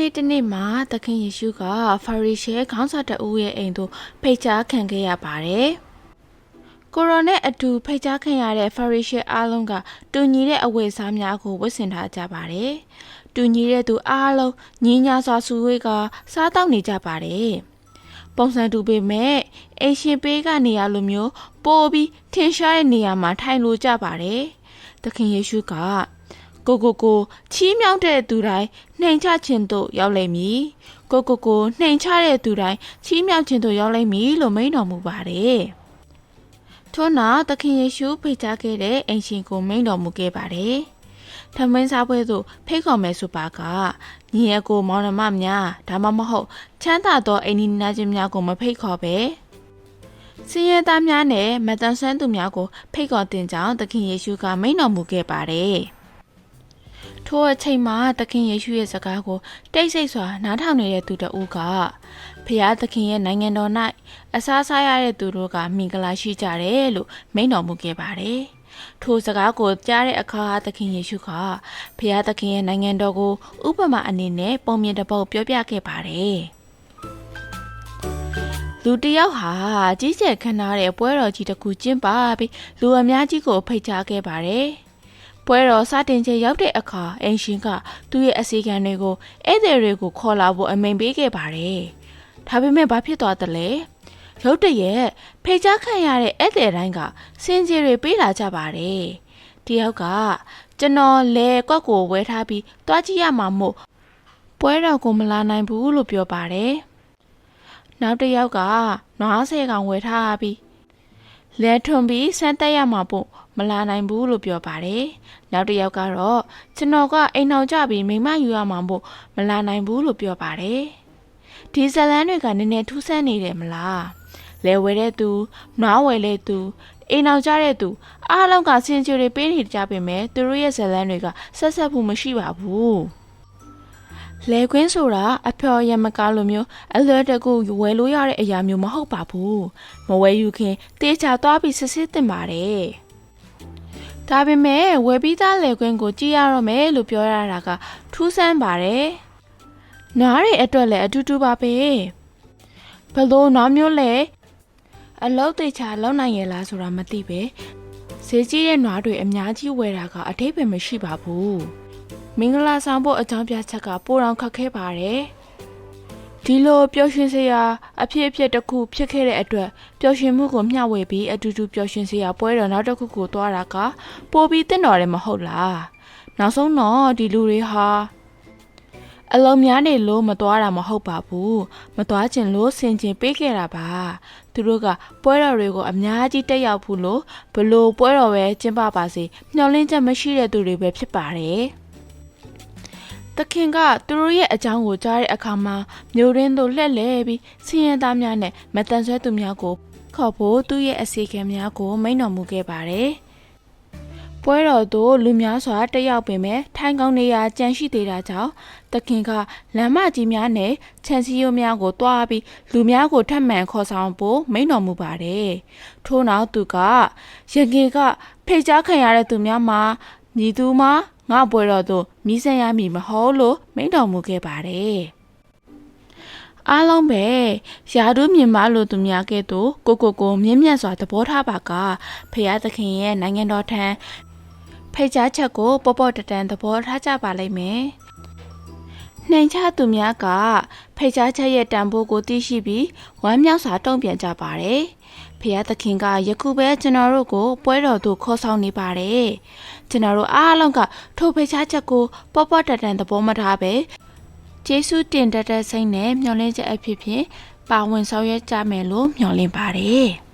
နေ့တစ်နေ့မှာသခင်ယေရှုကဖာရိရှဲခေါင်းဆောင်တဦးရဲ့အိမ်သို့ဖိတ်ကြားခံခဲ့ရပါတယ်။ကိုရိုနဲ့အတူဖိတ်ကြားခံရတဲ့ဖာရိရှဲအားလုံးကတူညီတဲ့အဝတ်အစားများကိုဝတ်ဆင်ထားကြပါတယ်။တူညီတဲ့သူအားလုံးညီညာစွာစုဝေးကစားတောက်နေကြပါတယ်။ပုံစံတူပေမဲ့အိမ်ရှင်ပေးကနေရာလိုမျိုးပိုပြီးထင်ရှားတဲ့နေရာမှာထိုင်လို့ကြပါတယ်။သခင်ယေရှုကကိုချီးမြှောက်တဲ့သူတိုင်းနှိမ်ချခြင်းတို့ရောက်လိမ့်မည်ကိုနှိမ်ချတဲ့သူတိုင်းချီးမြှောက်ခြင်းတို့ရောက်လိမ့်မည်လို့မိန့်တော်မူပါတယ်ထို့နောက်သခင်ယေရှုဖိတ်ကြားခဲ့တဲ့အိမ်ရှင်ကိုမိန့်တော်မူခဲ့ပါတယ်ထမင်းစားပွဲသို့ဖိတ်ခေါ်မယ်ဆိုပါကညီအကိုမောင်နှမများဒါမှမဟုတ်ချမ်းသာသောအိမ်နီးနားချင်းများကိုမဖိတ်ခေါ်ပဲစင်ရသားများနဲ့မတန်ဆွမ်းသူများကိုဖိတ်ခေါ်တင်ကြောင်းသခင်ယေရှုကမိန့်တော်မူခဲ့ပါတယ်ထိုအချိန်မှာသခင်ယေရှုရဲ့စကားကိုတိတ်ဆိတ်စွာနားထောင်နေတဲ့သူတဦးကဖျားသခင်ရဲ့နိုင်ငံတော်၌အစားစားရတဲ့သူတို့ကမင်္ဂလာရှိကြတယ်လို့မိန့်တော်မူခဲ့ပါတယ်။ထိုစကားကိုကြားတဲ့အခါသခင်ယေရှုကဖျားသခင်ရဲ့နိုင်ငံတော်ကိုဥပမာအနေနဲ့ပုံမြင်တစ်ပုဒ်ပြောပြခဲ့ပါတယ်။လူတစ်ယောက်ဟာကြီးကျယ်ခမ်းနားတဲ့ပွဲတော်ကြီးတစ်ခုကျင်းပပြီးလူအများကြီးကိုဖိတ်ကြားခဲ့ပါတယ်။ပွဲတော်စတင်ချိန်ရောက်တဲ့အခါအင်ရှင်ကသူ့ရဲ့အစီအကံတွေကိုဧည့်သည်တွေကိုခေါ်လာဖို့အမိန့်ပေးခဲ့ပါတယ်။ဒါပေမဲ့ဘာဖြစ်သွားသလဲ။ရုတ်တရက်ဖိတ်ကြားခံရတဲ့ဧည့်သည်တိုင်းကစင်ကြေတွေပေးလာကြပါတယ်။တယောက်ကကျွန်တော်လဲကွက်ကိုဝဲထားပြီးတွားကြည့်ရမှာမို့ပွဲတော်ကိုမလာနိုင်ဘူးလို့ပြောပါတယ်။နောက်တစ်ယောက်ကနွားဆယ်ကောင်ဝဲထားပြီးလဲထွန်ပြီးစမ်းတက်ရမှာပို့မလာနိုင်ဘူးလို့ပြောပါတယ်။နောက်တစ်ယောက်ကတော့ကျွန်တော်ကအိမ်အောင်ကြပြီးမိမယူရမှာမို့မလာနိုင်ဘူးလို့ပြောပါတယ်။ဒီဇလန်းတွေကနည်းနည်းထူးဆန်းနေတယ်မလား။လဲဝဲတဲ့သူနွားဝဲတဲ့သူအိမ်အောင်ကြတဲ့သူအားလုံးကစင်ကြယ်တွေပေးနေကြပေမဲ့သူတို့ရဲ့ဇလန်းတွေကဆက်ဆက်ဖို့မရှိပါဘူး။လဲခွင်းဆိုတာအဖျော်ရမကားလိုမျိုးအလွယ်တကူဝယ်လို့ရတဲ့အရာမျိုးမဟုတ်ပါဘူး။မဝယ်ယူခင်တေးချသွားပြီးစစ်စစ်တင်ပါတယ်။ဒါပေမဲ့ဝယ်ပြီးသားလေခွင်းကိုကြည့်ရတော့မယ်လို့ပြောရတာကထူးဆန်းပါတယ်။နွားတွေအတွက်လည်းအတူတူပါပဲ။ဘလို့နွားမျိုးလဲအလောက်တေချာလောက်နိုင်ရလားဆိုတာမသိပဲ။ဈေးကြီးတဲ့နွားတွေအများကြီးဝယ်တာကအထိပ္ပယ်မရှိပါဘူး။မင်္ဂလာဆောင်ဖို့အကြောင်းပြချက်ကပိုတောင်ခက်ခဲပါတယ်။ဒီလိုပျော်ရွှင်စရာအဖြစ်တစ်ခုဖြစ်ခဲ့တဲ့အတွက်ပျော်ရွှင်မှုကိုမျှဝေပြီးအတူတူပျော်ရွှင်စရာပွဲတော်နောက်တစ်ခုကိုသွားတာကပိုပြီးတင့်တော်တယ်မဟုတ်လားနောက်ဆုံးတော့ဒီလူတွေဟာအလုံးများနေလို့မသွားတာမဟုတ်ပါဘူးမသွားချင်လို့ဆင်ခြင်ပေးခဲ့တာပါသူတို့ကပွဲတော်တွေကိုအများကြီးတက်ရောက်ဖို့လို့ဘလို့ပွဲတော်ပဲကျင်းပပါစေမျှော်လင့်ချက်မရှိတဲ့သူတွေပဲဖြစ်ပါတယ်သခင်ကသူတို့ရဲ့အကြောင်းကိုကြားတဲ့အခါမှာမျိုးရင်းတို့လှည့်လည်ပြီးဆင်းရဲသားများနဲ့မတန်ဆွဲသူများကိုခေါ်ဖို့သူ့ရဲ့အစီအကံများကိုမိန့်တော်မူခဲ့ပါတယ်။ပွဲတော်သို့လူများစွာတက်ရောက်ပေမဲ့ထိုင်ကောင်းနေရာကြန့်ရှိသေးတာကြောင့်သခင်ကလမ်းမကြီးများနဲ့ခြံစည်းရိုးများကိုတွားပြီးလူများကိုထပ်မံခေါ်ဆောင်ဖို့မိန့်တော်မူပါတယ်။ထို့နောက်သူကရခင်ကဖိတ်ကြားခံရတဲ့သူများမှာမြည်သူမှာငါပွဲတော်သို့မြည်ဆန်ရမည်မဟုတ်လို့မိန့်တော်မူခဲ့ပါတယ်။အားလုံးပဲယာဒုမြင်မလို့သူများကဲ့သို့ကိုမြင့်မြတ်စွာသဘောထားပါကဖရာသခင်ရဲ့နိုင်ငံတော်ထံဖိတ်ကြားချက်ကိုပေါ့တန်သဘောထားကြပါလိမ့်မယ်။နှိမ်ချသူများကဖိတ်ကြားချက်ရဲ့တန်ဖိုးကိုသိရှိပြီးဝမ်းမြောက်စွာတုံ့ပြန်ကြပါတယ်။ဖရာသခင်ကယခုပဲကျွန်တော်တို့ကိုပွဲတော်သို့ခေါ်ဆောင်နေပါတယ်။ကျွန်တော်တို့အားလုံးကထိုဖိတ်ကြားချက်ကိုပေါ့တန်သဘောမထားပဲကျေးဇူးတင်တတ်တဲ့စိတ်နဲ့မျှော်လင့်ချက်အဖြစ်ဖြင့်ပါဝင်ဆောင်ရွက်ကြမယ်လို့မျှော်လင့်ပါတယ်။